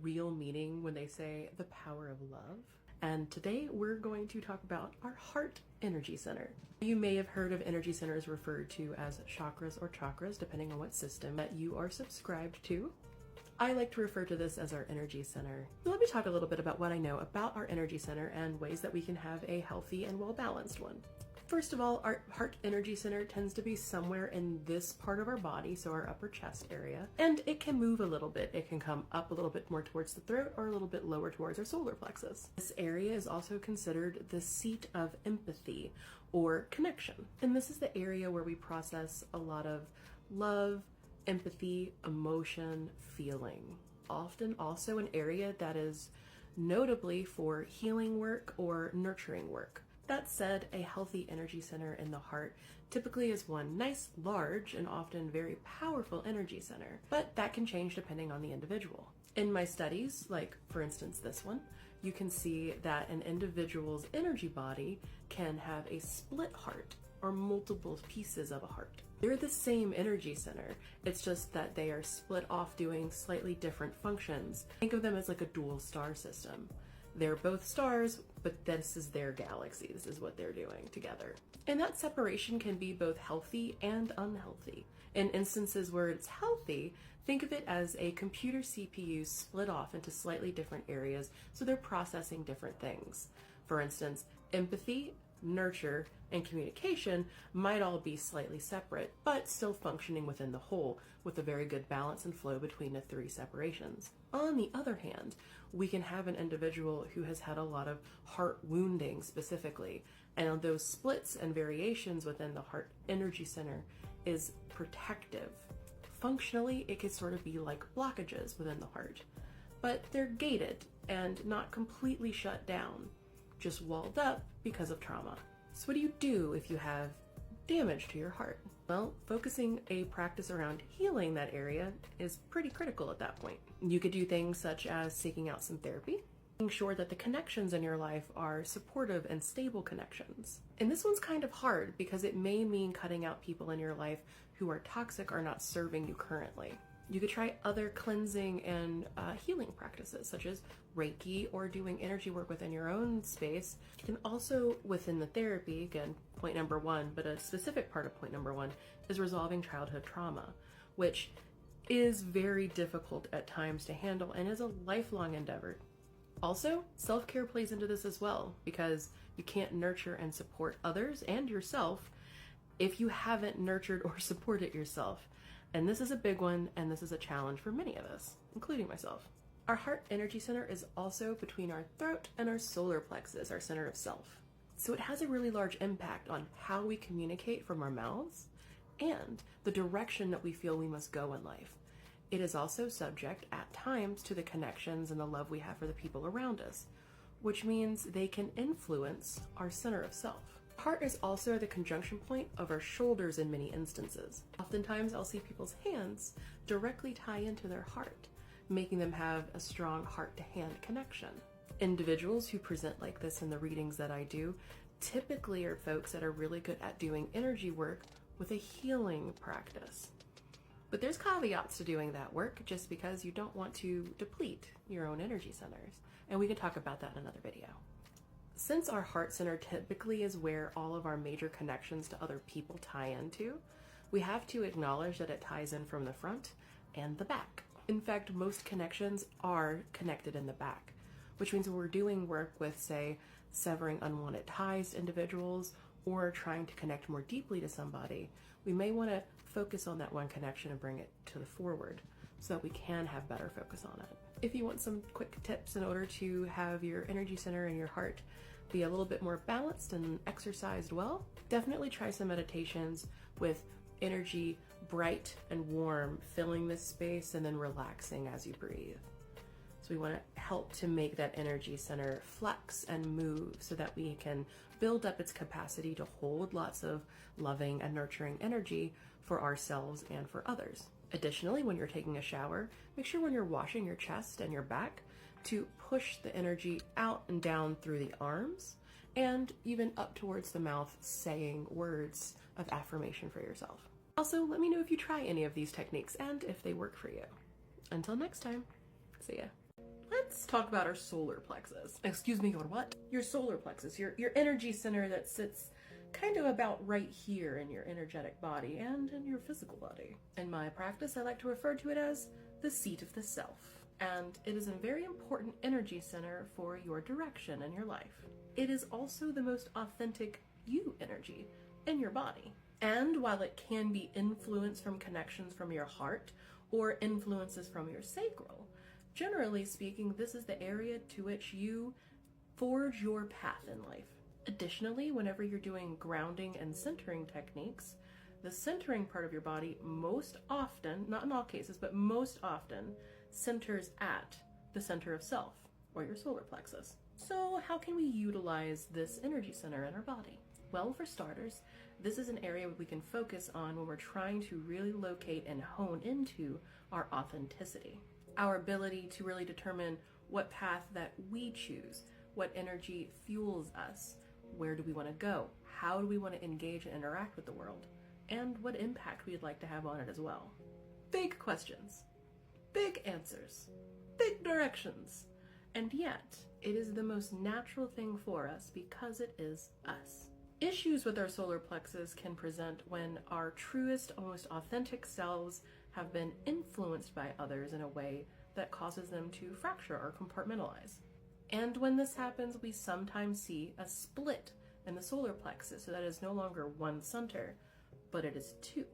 real meaning when they say the power of love. And today we're going to talk about our heart energy center. You may have heard of energy centers referred to as chakras or chakras, depending on what system that you are subscribed to. I like to refer to this as our energy center. So let me talk a little bit about what I know about our energy center and ways that we can have a healthy and well-balanced one. First of all, our heart energy center tends to be somewhere in this part of our body, so our upper chest area, and it can move a little bit. It can come up a little bit more towards the throat or a little bit lower towards our solar plexus. This area is also considered the seat of empathy or connection, and this is the area where we process a lot of love, empathy, emotion, feeling. Often also an area that is notably for healing work or nurturing work. That said, a healthy energy center in the heart typically is one nice, large, and often very powerful energy center, but that can change depending on the individual. In my studies, like for instance this one, you can see that an individual's energy body can have a split heart or multiple pieces of a heart. They're the same energy center, it's just that they are split off doing slightly different functions. Think of them as like a dual star system. They're both stars, but this is their galaxy. This is what they're doing together. And that separation can be both healthy and unhealthy. In instances where it's healthy, think of it as a computer CPU split off into slightly different areas, so they're processing different things. For instance, empathy, nurture, and communication might all be slightly separate, but still functioning within the whole with a very good balance and flow between the three separations. On the other hand, we can have an individual who has had a lot of heart wounding specifically, and those splits and variations within the heart energy center is protective. Functionally, it could sort of be like blockages within the heart, but they're gated and not completely shut down, just walled up because of trauma. So what do you do if you have damage to your heart? Well, focusing a practice around healing that area is pretty critical at that point. You could do things such as seeking out some therapy, making sure that the connections in your life are supportive and stable connections. And this one's kind of hard because it may mean cutting out people in your life who are toxic or not serving you currently. You could try other cleansing and healing practices such as Reiki or doing energy work within your own space. You can also, within the therapy, again, point number one, but a specific part of point number one is resolving childhood trauma, which is very difficult at times to handle and is a lifelong endeavor. Also, self-care plays into this as well, because you can't nurture and support others and yourself if you haven't nurtured or supported yourself. And this is a big one, and this is a challenge for many of us, including myself. Our heart energy center is also between our throat and our solar plexus, our center of self. So it has a really large impact on how we communicate from our mouths and the direction that we feel we must go in life. It is also subject at times to the connections and the love we have for the people around us, which means they can influence our center of self. Heart is also the conjunction point of our shoulders in many instances. Oftentimes I'll see people's hands directly tie into their heart, making them have a strong heart-to-hand connection. Individuals who present like this in the readings that I do typically are folks that are really good at doing energy work with a healing practice. But there's caveats to doing that work just because you don't want to deplete your own energy centers. And we can talk about that in another video. Since our heart center typically is where all of our major connections to other people tie into, we have to acknowledge that it ties in from the front and the back. In fact, most connections are connected in the back, which means when we're doing work with, say, severing unwanted ties to individuals or trying to connect more deeply to somebody, we may want to focus on that one connection and bring it to the forward so that we can have better focus on it. If you want some quick tips in order to have your energy center and your heart be a little bit more balanced and exercised well, definitely try some meditations with energy bright and warm, filling this space and then relaxing as you breathe. So we want to help to make that energy center flex and move so that we can build up its capacity to hold lots of loving and nurturing energy for ourselves and for others. Additionally, when you're taking a shower, make sure when you're washing your chest and your back to push the energy out and down through the arms and even up towards the mouth, saying words of affirmation for yourself. Also, let me know if you try any of these techniques and if they work for you. Until next time, see ya. let's talk about our solar plexus. Excuse me, your what? Your solar plexus, your energy center that sits kind of about right here in your energetic body and in your physical body. In my practice, I like to refer to it as the seat of the self. And it is a very important energy center for your direction in your life. It is also the most authentic you energy in your body. And while it can be influenced from connections from your heart or influences from your sacral, generally speaking, this is the area to which you forge your path in life. Additionally, whenever you're doing grounding and centering techniques, the centering part of your body most often, not in all cases, but most often, centers at the center of self, or your solar plexus. So how can we utilize this energy center in our body? Well, for starters, this is an area we can focus on when we're trying to really locate and hone into our authenticity. Our ability to really determine what path that we choose, what energy fuels us, where do we want to go, how do we want to engage and interact with the world, and what impact we'd like to have on it as well. Big questions, big answers, big directions, and yet it is the most natural thing for us because it is us. Issues with our solar plexus can present when our truest, most authentic selves have been influenced by others in a way that causes them to fracture or compartmentalize. And when this happens, we sometimes see a split in the solar plexus, so that is no longer one center, but it is two.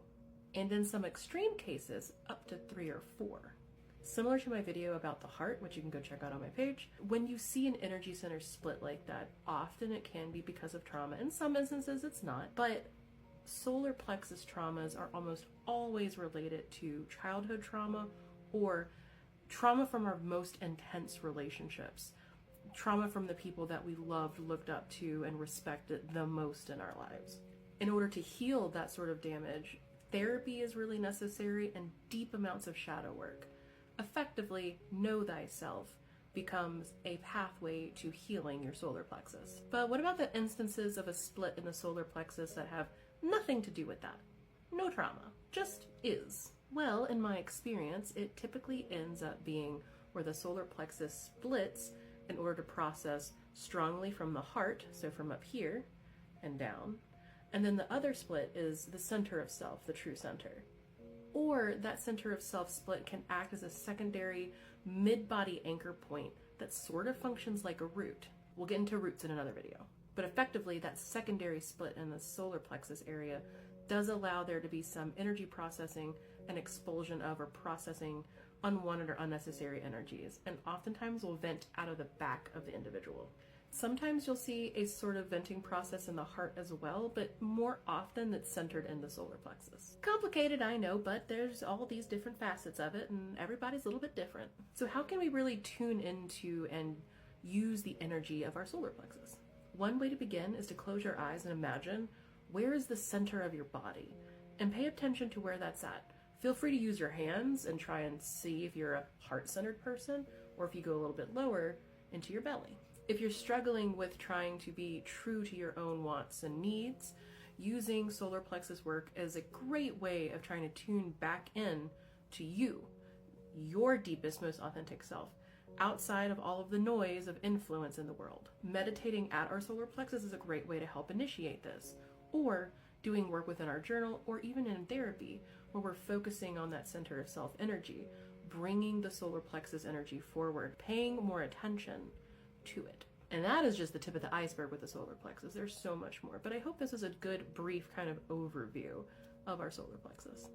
And in some extreme cases, up to 3 or 4. Similar to my video about the heart, which you can go check out on my page, when you see an energy center split like that, often it can be because of trauma. In some instances, it's not, but solar plexus traumas are almost always related to childhood trauma or trauma from our most intense relationships, trauma from the people that we loved, looked up to, and respected the most in our lives. In order to heal that sort of damage, therapy is really necessary and deep amounts of shadow work. Effectively, know thyself becomes a pathway to healing your solar plexus. But what about the instances of a split in the solar plexus that have nothing to do with that? No trauma, just is. Well, in my experience, it typically ends up being where the solar plexus splits in order to process strongly from the heart, so from up here and down, and then the other split is the center of self, the true center. Or that center of self split can act as a secondary mid-body anchor point that sort of functions like a root. We'll get into roots in another video. But effectively, that secondary split in the solar plexus area does allow there to be some energy processing and expulsion of or processing unwanted or unnecessary energies, and oftentimes will vent out of the back of the individual. Sometimes you'll see a sort of venting process in the heart as well, but more often it's centered in the solar plexus. Complicated, I know, but there's all these different facets of it, and everybody's a little bit different. So how can we really tune into and use the energy of our solar plexus? One way to begin is to close your eyes and imagine where is the center of your body, and pay attention to where that's at. Feel free to use your hands and try and see if you're a heart-centered person, or if you go a little bit lower into your belly. If you're struggling with trying to be true to your own wants and needs, using solar plexus work is a great way of trying to tune back in to you, your deepest, most authentic self, outside of all of the noise of influence in the world. Meditating at our solar plexus is a great way to help initiate this, or doing work within our journal, or even in therapy, where we're focusing on that center of self energy, bringing the solar plexus energy forward, paying more attention to it. And that is just the tip of the iceberg with the solar plexus. There's so much more, but I hope this is a good, brief kind of overview of our solar plexus.